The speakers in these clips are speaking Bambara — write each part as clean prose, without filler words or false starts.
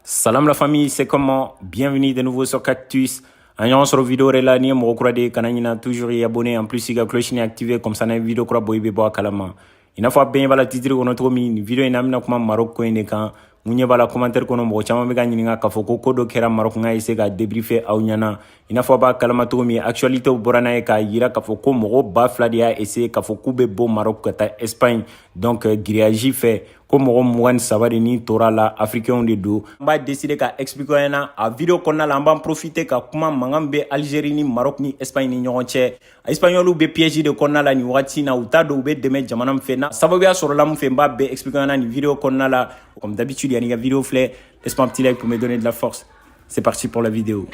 Salam la famille, c'est comment? Bienvenue de nouveau sur Cactus. On se retrouve vidéo là ni mo kura de kanana toujours y abonner en plus la cloche ni activer comme ça na vidéo kura boy be bo kalama. Ina fa ben bala titre ko no to mi vidéo ina mina kuma Maroc ko ene kan munye bala commentaire ko no mo chama be ganyi nga ka foko ko do kera Maroc nga ise ga débriefer aw nyana. Ina fa ba kalama to mi actualité borana e ka yira ka foko mo ba fladia ese ka foko be bo Maroc kata Espagne donc grillage fait ko mɔgɔ mugan saba de ni tora la africain de do n b'a décider ka expliquer ɲɛna a video kɔnɔna la an b'an profiter ka kuma mankan bɛ Algérie ni Maroc ni Espagne ni ɲɔgɔn cɛ espagnolu bɛ piège de kɔnɔna la nin wagati na u t'a dɔn u bɛ dɛmɛ jamana min fɛ na sababuya sɔrɔla mun fɛ n b'a bɛɛ expliquer ɲɛna nin video kɔnɔna la comme d'habitude yanni ka video filɛ laisse-moi un petit like pour me donner de la force. C'est parti pour la vidéo.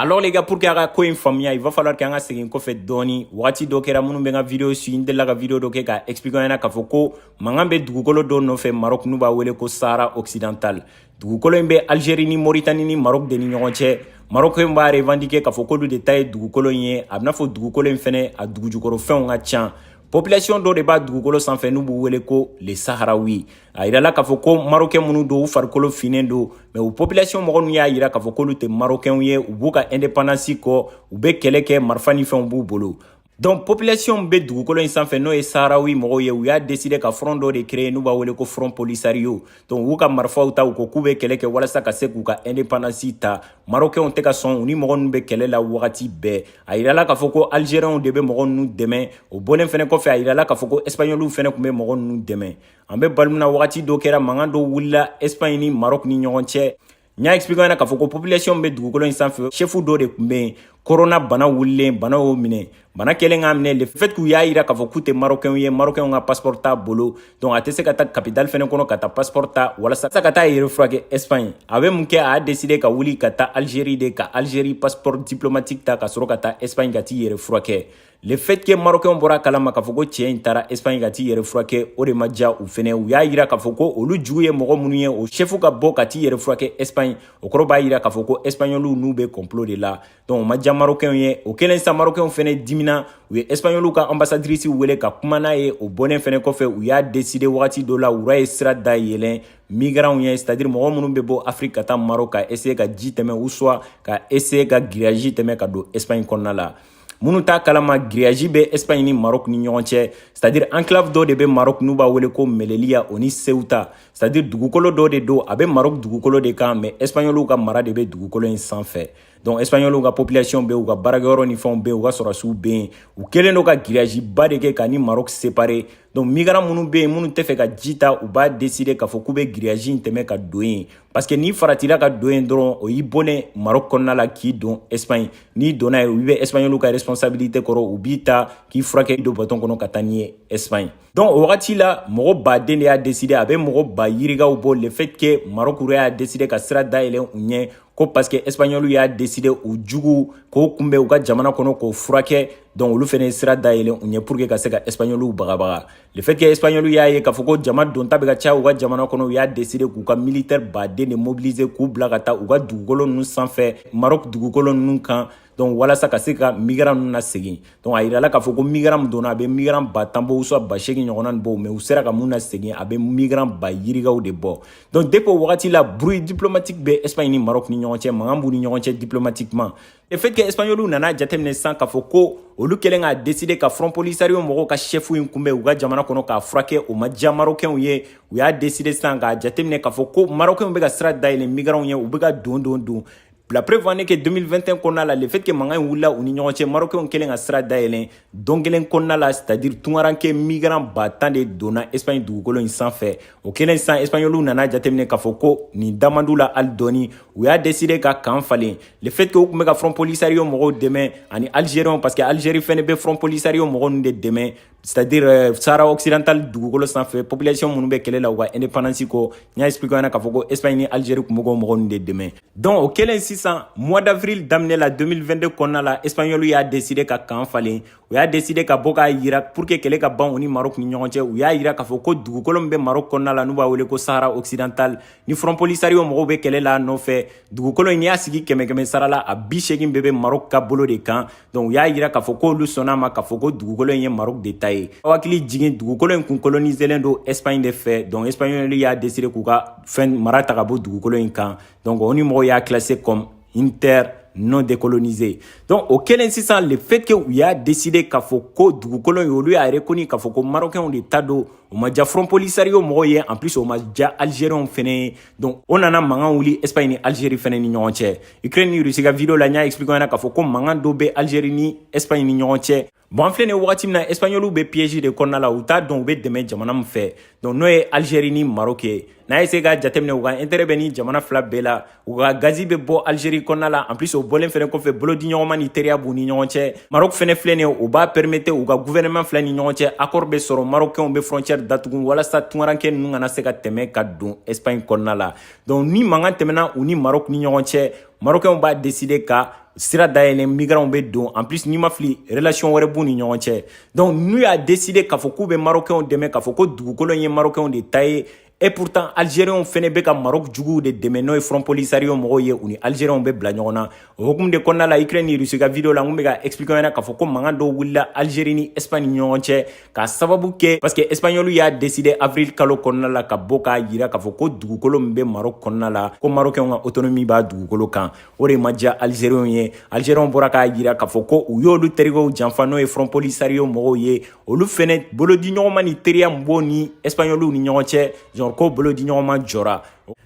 Alors les gars, pour que ko in famille, il va falloir que anga segin ko fait doni wati do kera munu benga video su indela ga video do ke ka expliquer na ka foko mangambe dugukolo do no fe Maroc nu ba wele ko Sahara occidental dugukolo mbe Algérie ni Mauritanie ni Maroc de ni ñonche Maroc mba revendiquer ka foko du détail dugukolo yen abna fo dugukolo fene a dugujukoro fe nga chan population do de ba dugukolo sanfɛ n'u b'u wele ko les Sahraouis a yirala k'a fɔ ko Marocain minnu do u farikolo finen do mais u population mɔgɔ ninnu y'a yira k'a fɔ k'olu tɛ Marocain ye u b'u ka indépendance kɔ u bɛ kɛlɛ kɛ marifa ni fɛnw b'u bolo donc population bɛ dugukolo in sanfɛ n'o ye Sahraoui mɔgɔw ye u y'a décider ka front dɔ de créer n'u b'a wele ko front Polisario donc u ka marifaw ta u ko k'u bɛ kɛlɛ kɛ walasa ka se k'u ka indépendance ta Marocains tɛ ka sɔn u ni mɔgɔ ninnu bɛ kɛlɛ la wagati bɛɛ a yirala k'a fɔ ko Algériens de bɛ mɔgɔ ninnu dɛmɛ o bɔlen fɛnɛ kɔfɛ a yirala k'a fɔ ko Espagnolw fɛnɛ tun bɛ mɔgɔ ninnu dɛmɛ an bɛ balima wagati dɔ kɛra mankan dɔ wulila Espagne ni Maroc ni ɲɔgɔn cɛ n y'a expliqué ɲɛna k'a fɔ ko population bɛ dugukolo in sanfɛ chefu dɔ de tun bɛ yen corona bana wulilen bana y'o minɛ bana kɛlen k'a minɛ le fait k'u y'a yira k'a fɔ k'u tɛ Marocain ye Marocain ka passeport t'a bolo donc a tɛ se ka taa capitale fɛnɛ kɔnɔ ka taa passeport ta walasa ka taa yɛrɛ furakɛ Espagne a bɛ mun kɛ a y'a décidé ka wuli ka taa Algérie de ka Algérie passeport diplomatique ta ka sɔrɔ ka taa Espagne ka t'i yɛrɛ furakɛ le fait que Marocain bɔra kalama k'a fɔ ko cɛ in taara Espagne ka t'i yɛrɛ furakɛ o de ma diya u fɛnɛ u y'a yira k'a fɔ ko olu jugu ye mɔgɔ minnu ye o chefu ka bɔ ka t'i yɛrɛ furakɛ Espagne o kɔrɔ b'a yira k'a fɔ ko espagnolw n'u bɛ complot de la donc o ma diya Marocain ye o kɛlen sa Marocain fɛnɛ dimina u ye espagnolw ka ambassadrice wele ka kuma n'a ye o bɔnen fɛnɛ kɔfɛ u y'a décider wagati dɔ la u ye sira da yɛlɛn migrants ye c'est à dire mɔgɔ minnu bɛ bɔ Afrique ka taa Maroc ka essayer ka ji tɛmɛ ou soit ka essayer ka grillage tɛmɛ ka don Espagne kɔnɔna la minnu t'a kalama grillage bɛ Espagne ni Maroc ni ɲɔgɔn cɛ c'est à dire enclave dɔ de bɛ Maroc n'u b'a wele ko Melilla o ni Ceuta c'est à dire dugukolo dɔ de do a bɛ Maroc dugukolo de kan mais espagnolw ka mara de bɛ dugukolo in sanfɛ donc espagnolw ka population bɛ u ka baarakɛyɔrɔ ni fɛnw bɛ u ka sɔrɔsiw bɛ yen u kɛlen do ka grillage ba de kɛ ka ni Maroc séparer donc migrants minnu bɛ yen minnu tɛ fɛ ka ji ta u b'a décider k'a fɔ k'u bɛ grillage in tɛmɛ ka don yen parce que n'i faratila ka don yen dɔrɔn o y'i bɔlen Maroc kɔnɔna la k'i don Espagne n'i donna yen u bɛ espagnolw ka responsabilité kɔrɔ u b'i ta k'i furakɛ don baton kɔnɔ ka taa n'i ye Espagne donc o wagati la mɔgɔ baden de y'a décider a bɛ mɔgɔ ba yirigaw bɔ le fait que Maroc y'a décider ka sira dayɛlɛn u ɲɛ ko parce que espagnolw y'a décider u jugu k'o kunbɛn u ka jamana kɔnɔ k'o furakɛ donc olu fɛnɛ sira dayɛlɛn u ɲɛ pour que ka se ka espagnolw bagabaga le fait que espagnolw y'a ye k'a fɔ ko jama donta bɛ ka caya u ka jamana kɔnɔ u y'a décider k'u ka militaire baden de mobiliser k'u bila ka taa u ka dugukolo ninnu sanfɛ Maroc dugukolo ninnu kan donc walasa ka se ka migrant ninnu na segin donc a yirala k'a fɔ ko migrant min donna a bɛ migrant ba tan bɔ ou soit ba seegin ɲɔgɔnna nin bɔ mais u sera ka mun na segin a bɛ migrant ba yirigaw de bɔ donc depuis o wagati la bruit diplomatique bɛ Espagne ni Maroc ni ɲɔgɔn cɛ mankan b'u ni ɲɔgɔn cɛ diplomatiquement le fait que espagnolw nana jateminɛ sisan k'a fɔ ko olu kɛlen k'a décider ka front Polisario mɔgɔw ka chefu in kunbɛn u ka jamana kɔnɔ k'a furakɛ o ma diya Marocains ye u y'a décider sisan k'a jateminɛ k'a fɔ ko Marocains bɛ ka sira dayɛlɛn migrants ye u bɛ ka don la preuve en est que 2021 kɔnɔna la le fait que mankan in wulila u ni ɲɔgɔn cɛ Marocains kɛlen ka sira dayɛlɛn don kelen kɔnɔna la c'est à dire tungaranke migrant ba tan de donna Espagne dugukolo in sanfɛ o kɛlen sisan espagnolw nana jateminɛ k'a fɔ ko nin damandu la hali dɔɔni u y'a décider ka kan falen le fait que u tun bɛ ka front Polisario mɔgɔw dɛmɛ ani Algériens parce que Algérie fɛnɛ bɛ front Polisario mɔgɔw ninnu de dɛmɛ c'est-à-dire Sahara occidental dugukolo sanfɛ population minnu bɛ kɛlɛ la u ka indépendance ko n y'a expliqué ɲɛna k'a fɔ ko Espagne ni Algérie tun bɛ k'o mɔgɔ ninnu de dɛmɛ donc o kɛlen sisan mois d'avril daminɛ la 2022 kɔnɔna la Espagnol y'a décidé ka kan falen u y'a décidé ka bɔ k'a yira pour que kɛlɛ ka ban u ni Maroc ni ɲɔgɔn cɛ u y'a yira k'a fɔ ko dugukolo min bɛ Maroc kɔnɔna la n'u b'a wele ko Sahara occidental ni Front Polisario mɔgɔw bɛ kɛlɛ la nɔfɛ dugukolo in n'i y'a sigi 100 sara la a 80 bɛɛ bɛ Maroc ka bolo de kan donc u y'a yira k'a fɔ k'olu sɔnna ma k'a fɔ ko dugukolo in ye Maroc de ta ye aw hakili jigin dugukolo in kun coloniselen don Espagne de fɛ donc Espagnol y'a décidé k'u ka fɛn mara ta ka bɔ dugukolo in kan donc o ni mɔgɔw y'a classé comme une terre non décolonisé donc au kelen sisan le fait que u y'a décidé k'a fɔ ko dugukolo in olu y'a reconnu k'a fɔ ko marocains de ta don o ma ja Front Polisario mɔgɔw ye en plus o ma ja algériens fɛnɛ ye donc o nana mankan wuli Espagne ni Algérie fɛnɛ ni ɲɔgɔn cɛ Ukraine ni Russie ka vidéo la n y'a expliqué ɲɛna k'a fɔ ko mankan dɔ bɛ Algérie ni Espagne ni ɲɔgɔn cɛ bon an filɛ nin wagati min na Espagnoliw bɛ piège de kɔnɔna la u t'a dɔn u bɛ dɛmɛ jamana min fɛ donc n'o ye Algérie ni Maroc ye n'a essayé ka jateminɛ u ka intérêt bɛ ni jamana fila bɛɛ la u ka gazi bɛ bɔ Algérie kɔnɔna la en plus o bɔlen fɛnɛ kɔfɛ bolodiɲɔgɔnma ni teriya b'u ni ɲɔgɔn cɛ Maroc fɛnɛ filɛ nin ye o b'a permettre u ka gouvernement fila ni ɲɔgɔn cɛ accord bɛ sɔrɔ Marocains bɛ frontière datugu walasa tungaranke ninnu kana se ka tɛmɛ ka don Espagne kɔnɔna la donc ni mankan tɛmɛna u ni Maroc ni ɲɔgɔn cɛ Marocains b'a décider ka sira dayɛlɛ migrants bɛ don en plus n'i ma fili relation wɛrɛ b'u ni ɲɔgɔn cɛ donc n'u y'a décider k'a fɔ k'u bɛ Marocains dɛmɛ k'a fɔ ko dugukolo in ye Marocains de ta ye et pourtant Algériens fɛnɛ bɛ ka Maroc juguw de dɛmɛ n'o ye Front Polisario mɔgɔw ye u ni Algériens bɛ bila ɲɔgɔn na o hukumu de kɔnɔna la Ukraine ni Russie ka vidéo la n kun bɛ ka expliquer ɲɛna k'a fɔ ko mankan dɔw wulila Algérie ni Espagne ni ɲɔgɔn cɛ k'a sababu kɛ parce que Espagnol y'a décidé avril kalo kɔnɔna la ka bɔ k'a yira k'a fɔ ko dugukolo min bɛ Maroc kɔnɔna la ko Marocains ka autonomie b'a dugukolo kan o de ma diya Algériens ye Algériens bɔra k'a yira k'a fɔ ko u y'olu terikɛw janfa n'o ye Front Polisario mɔgɔw ye olu fɛnɛ bolodiɲɔgɔnma ni teriya min b'o ni Espagnoliw ni ɲɔgɔn cɛ genre ko bolodiɲɔgɔnma jɔra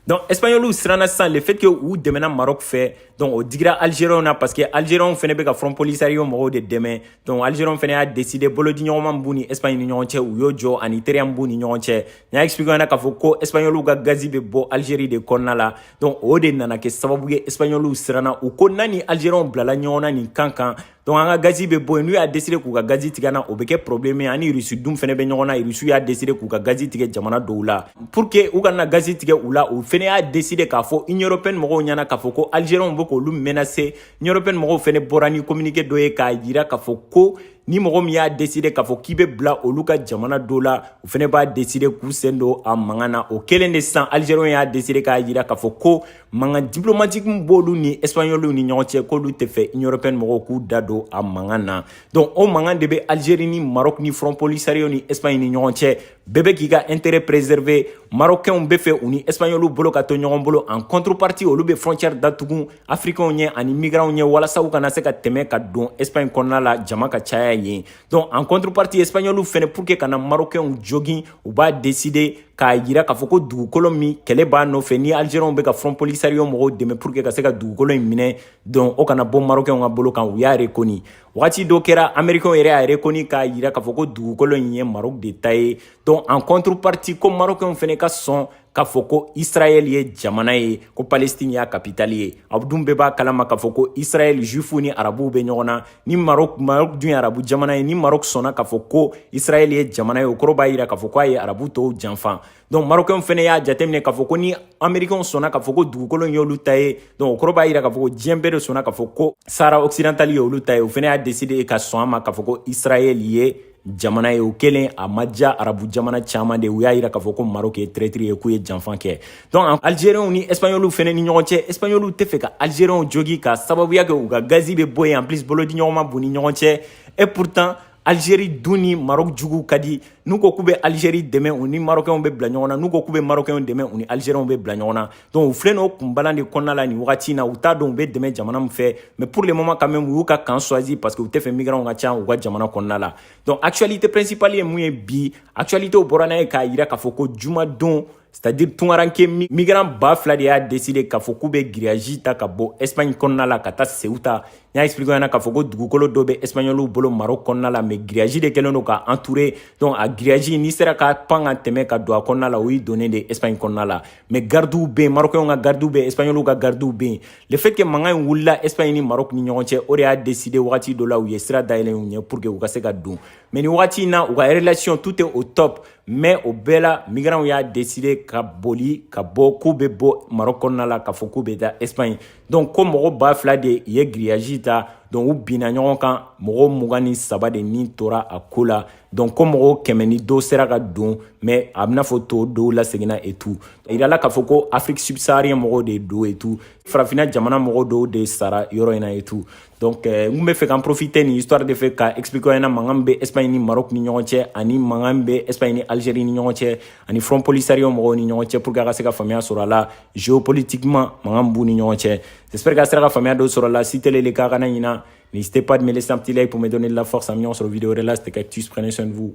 donc Espagnoliw siranna sisan le fait que u dɛmɛna Maroc fɛ donc o digira Algériens na parce que Algériens fɛnɛ bɛ ka Front Polisario mɔgɔw de dɛmɛ donc Algériens fɛnɛ y'a décidé bolodiɲɔgɔnma min b'u ni Espagne ni ɲɔgɔn cɛ u y'o jɔ ani teriya min b'u ni ɲɔgɔn cɛ n y'a expliqué ɲɛna k'a fɔ ko Espagnoliw ka gazi bɛ bɔ Algérie de kɔnɔna la donc o de nana kɛ sababu ye Espagnoliw siranna u ko n'a ni Algériens bilala ɲɔgɔn na nin kan kan donc an ka gazi bɛ bɔ yen n'u y'a décidé k'u ka gazi tigɛ na o bɛ kɛ problème ye ani Russie dun fɛnɛ bɛ ɲɔgɔn na Russie y'a décidé k'u ka gazi tigɛ jamana dɔw la pour que u kana gazi tigɛ u la o fɛnɛ y'a décidé k'a fɔ Union européenne mɔgɔw ɲɛna k'a fɔ ko Algériens bɛ k'olu menacer Union européenne mɔgɔw fɛnɛ bɔra ni communiqué dɔ ye k'a yira k'a fɔ ko ni mɔgɔ min y'a décidé k'a fɔ k'i bɛ bila olu ka jamana dɔ la u fɛnɛ b'a décidé k'u sen don a mankan na o kelen de sisan Algériens y'a décidé k'a yira k'a fɔ ko mankan diplomatique min b'olu ni Espagnoliw ni ɲɔgɔn cɛ k'olu tɛ fɛ Union européenne mɔgɔw k'u da don a mankan na donc o mankan de bɛ Algérie ni Maroc ni Front Polisario ni Espagne ni ɲɔgɔn cɛ bɛɛ bɛ k'i ka intérêt préserver Marocains bɛ fɛ u ni Espagnoliw bolo ka to ɲɔgɔn bolo en contrepartie olu bɛ frontière datugu Africains ɲɛ ani migrants ɲɛ walasa u kana se ka tɛmɛ ka don Espagne kɔnɔna la jama ka caya yen donc en contrepartie Espagnoliw fɛnɛ pour que kana Marocains jogin u b'a décider k'a yira k'a fɔ ko dugukolo min kɛlɛ b'a nɔfɛ ni Algériens bɛ ka Front Polisario mɔgɔw dɛmɛ pour que ka se ka dugukolo in minɛ donc o kana bɔ Marocains ka bolo kan u y'a reconnu wagati dɔ kɛra Américains yɛrɛ y'a reconnu k'a yira k'a fɔ ko dugukolo in ye Maroc de ta ye donc en contrepartie ko Marocains fɛnɛ ka sɔn k'a fɔ ko Israël ye jamana ye ko Palestine y'a capitale ye aw dun bɛɛ b'a kalama k'a fɔ ko Israël juifs ni arabuw bɛ ɲɔgɔn na ni Maroc dun ye arabu jamana ye ni Maroc sɔnna k'a fɔ ko Israël ye jamana ye o kɔrɔ b'a yira k'a fɔ k'a ye arabu tɔw janfa donc Marocains fɛnɛ y'a jateminɛ k'a fɔ ko ni Américains sɔnna k'a fɔ ko dugukolo in y'olu ta ye donc o kɔrɔ b'a yira k'a fɔ ko diɲɛ bɛɛ de sɔnna k'a fɔ ko Sahara occidental ye olu ta ye o fɛnɛ y'a décidé ka sɔn a ma k'a fɔ ko Israël ye jamana ye o kelen a ma diya arabu jamana caman de u y'a yira k'a fɔ ko Maroc ye traître ye k'u ye janfan kɛ donc Algériens ni Espagnoliw fɛnɛ ni ɲɔgɔn cɛ Espagnoliw tɛ fɛ ka Algériens jogi ka sababuya kɛ u ka gazi bɛ bɔ yen en plus bolodiɲɔgɔnma b'u ni ɲɔgɔn cɛ et pourtant Algérie dun ni Maroc juguw ka di n'u ko k'u bɛ Algérie dɛmɛ u ni Marocains bɛ bila ɲɔgɔn na n'u ko k'u bɛ Marocains dɛmɛ u ni Algériens bɛ bila ɲɔgɔn na donc u filɛ n'o kunbalan de kɔnɔna la nin wagati in na u t'a dɔn u bɛ dɛmɛ jamana min fɛ mais pour le moment quand même u y'u ka camp choisi parce que u tɛ fɛ migrants ka ca u ka jamana kɔnɔna la donc actualité principale ye mun ye bi actualité bɔra n'a ye k'a yira k'a fɔ ko jumadon c'est-à-dire tungaranke migrant ba fila de y'a décidé k'a fɔ k'u bɛ grillage ta ka bɔ Espagne kɔnɔna la ka taa Ceuta. N y'a expliqué ɲɛna k'a fɔ ko dugukolo dɔ bɛ Espagnoliw bolo Maroc kɔnɔna la, mais grillage de kɛlen don ka entouré. Donc a grillage n'i sera ka pan ka tɛmɛ ka don a kɔnɔna la, o y'i donné de Espagne kɔnɔna la. Mais gardiw bɛ yen, Marocains ka gardiw bɛ yen, Espagnoliw ka gardiw bɛ yen. Le fait que mankan in wulila Espagne ni Maroc ni ɲɔgɔn cɛ, o de y'a décidé wagati dɔ la u ye sira dayɛlɛ u ɲɛ pour que u ka se ka don. Mais ni wagati in na u ka relation tout est au top. Mais au bɛɛ la migrants y'a décidé ka boli ka bɔ k'u bɛ bɔ Maroc kɔnɔna la k'a fɔ k'u bɛ taa Espagne. Donc ko mɔgɔ ba fila de ye grillage ta, donc u binna ɲɔgɔn kan, mɔgɔ 23 de ni tora a ko la. Donc ko mɔgɔ 100 ni dɔ sera ka don, mais a bɛna fɔ to dɔw laseginna et tout. Yirala k'a fɔ ko Afrique subsaharienne mɔgɔw de don et tout. Farafinna jamana mɔgɔw dɔw de sara yɔrɔ in na et tout. Donc n kun bɛ fɛ k'an profiter ni histoire de fɛ ka expliquer ɲɛna mankan bɛ Espagne ni Maroc ni ɲɔgɔn cɛ, ani mankan bɛ Espagne ni Algérie ni ɲɔgɔn cɛ, ani Front Polisario mɔgɔw ni ɲɔgɔn cɛ, pour que a ka se ka faamuya sɔrɔ a la géopolitiquement mankan b'u ni ɲɔgɔn cɛ. J'espère k'a sera ka faamuya dɔ sɔrɔ a la. Si tel est le cas, kana ɲina. N'hésitez pas de me laisser un petit like pour me donner de la force. À mi sur vidéo de là, c'était Cactus. Prenez soin de vous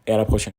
et à la prochaine.